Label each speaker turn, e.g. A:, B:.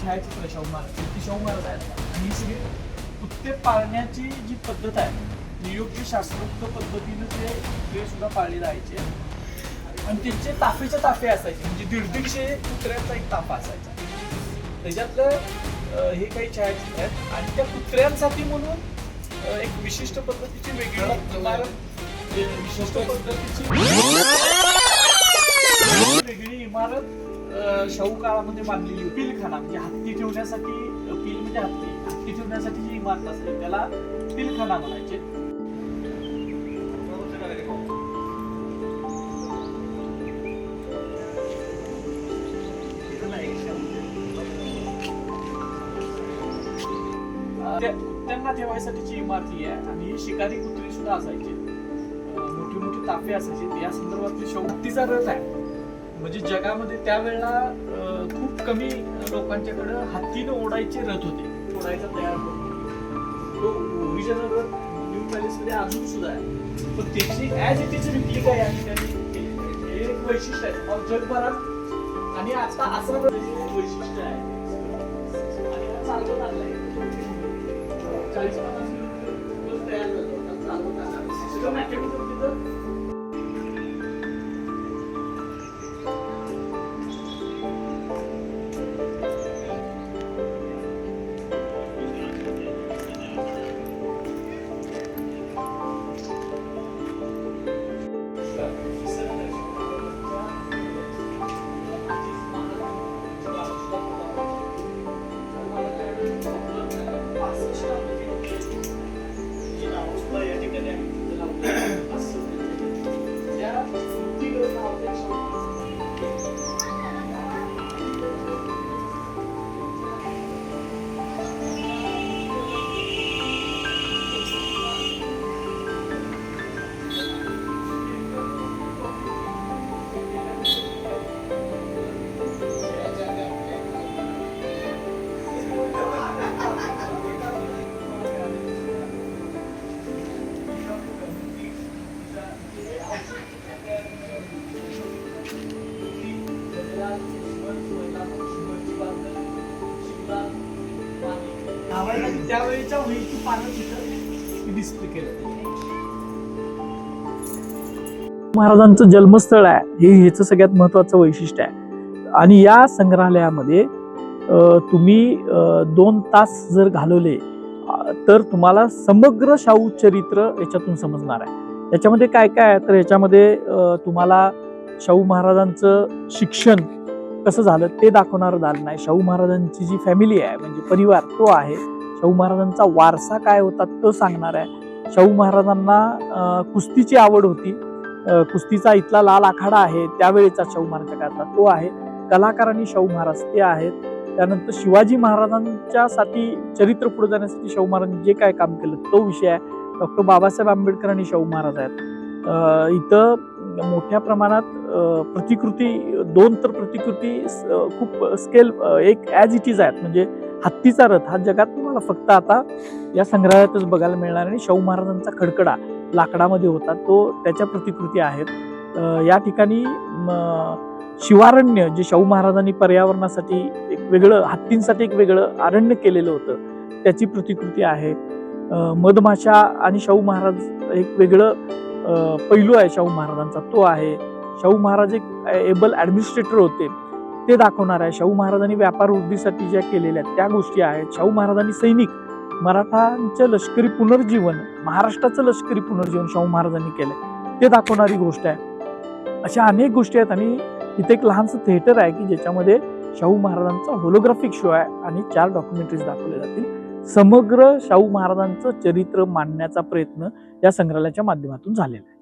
A: छायाचित्र शाहू महाराज ती शाहू महाराज आहेत आणि ही सगळी कुत्ते पाळण्याची जी पद्धत आहे नियुक्ती शास्त्रोक्त पद्धतीने ते सुद्धा पाळले जायचे आणि त्यांचे ताफेच्या ताफे असायचे म्हणजे 150 कुत्र्यांचा एक ताफा असायचा. त्याच्यातलं हे काही छायाचित्र आहेत आणि त्या कुत्र्यांसाठी म्हणून एक विशिष्ट पद्धतीची वेगळी इमारत विशिष्ट पद्धतीची वेगळी इमारत शाहू काळामध्ये बांधलेली पिलखाना म्हणजे हत्ती ठेवण्यासाठी पिल म्हणजे हत्ती ठेवण्यासाठी जी इमारत असते त्याला पिलखाना म्हणायचे. कुत्र्यांना ठेवायसाठीची इमारत ही आहे आणि ही शिकारी कुत्री सुद्धा असायची मोठी मोठी ताफे असायचे. या संदर्भातली शौक्तीचा रथ आहे म्हणजे जगामध्ये त्यावेळेला खूप कमी लोकांच्याकडे हत्तीनं ओढायचे रथ होते ओढायचा तयार करून तो ओरिजिनल रथ न्यू पॅलेस मध्ये अजून सुद्धा आहे पण त्याची ऍज इट इज रिप्लिका या ठिकाणी हे एक वैशिष्ट्य आहे जगभरात आणि आता असं वैशिष्ट्य आहे आणि चालवत आलंय 40-50 किलोमीटर तयार झालं चालवत आलं सगळं मॅकेनिकल तिथं त्यावेळेच्या वहीची पानं तिथं डिस्प्ले केलं. महाराजांचं जन्मस्थळ आहे हे ह्याचं सगळ्यात महत्वाचं वैशिष्ट्य आहे आणि या संग्रहालयामध्ये तुम्ही 2 तास जर घालवले तर तुम्हाला समग्र शाहू चरित्र याच्यातून समजणार आहे. याच्यामध्ये काय काय आहे तर याच्यामध्ये तुम्हाला शाहू महाराजांचं शिक्षण कसं झालं ते दाखवणारं झालं नाही. शाहू महाराजांची जी फॅमिली आहे म्हणजे परिवार तो आहे. शाहू महाराजांचा वारसा काय होता तो सांगणार आहे. शाहू महाराजांना कुस्तीची आवड होती. कुस्तीचा इथला लाल आखाडा आहे त्यावेळेचा शाहू महाराजांच्या काळातला तो आहे. कलाकार आणि शाहू महाराज ते आहेत. त्यानंतर शिवाजी महाराजांच्यासाठी चरित्र पुढे जाण्यासाठी शाहू महाराजांनी जे काय काम केलं तो विषय आहे. डॉक्टर बाबासाहेब आंबेडकर आणि शाहू महाराज आहेत. इथं मोठ्या प्रमाणात प्रतिकृती 2 तर प्रतिकृती खूप स्केल एक ॲज इट इज आहेत म्हणजे हत्तीचा रथ हा जगात तुम्हाला फक्त आता या संग्रहालयातच बघायला मिळणार आणि शाहू महाराजांचा खडकडा लाकडामध्ये होता तो त्याच्या प्रतिकृती आहेत. या ठिकाणी शिवारण्य जे शाहू महाराजांनी पर्यावरणासाठी एक वेगळं हत्तींसाठी एक वेगळं अरण्य केलेलं होतं त्याची प्रतिकृती आहे. मधमाशा आणि शाहू महाराज एक वेगळं पैलू आहे शाहू महाराजांचा तो आहे. शाहू महाराज एक एबल ॲडमिनिस्ट्रेटर होते ते दाखवणार आहे. शाहू महाराजांनी व्यापार वृद्धीसाठी ज्या केलेल्या त्या गोष्टी आहेत. शाहू महाराजांनी सैनिक मराठांचं लष्करी पुनर्जीवन महाराष्ट्राचं लष्करी पुनर्जीवन शाहू महाराजांनी केलंय ते दाखवणारी गोष्ट आहे. अशा अनेक गोष्टी आहेत आणि इथे एक लहानसं थिएटर आहे की ज्याच्यामध्ये शाहू महाराजांचा होलोग्राफिक शो आहे आणि 4 डॉक्युमेंटरीज दाखवले जातील. समग्र शाहू महाराजांचं चरित्र मांडण्याचा प्रयत्न या संग्रहालयाच्या माध्यमातून झालेला आहे.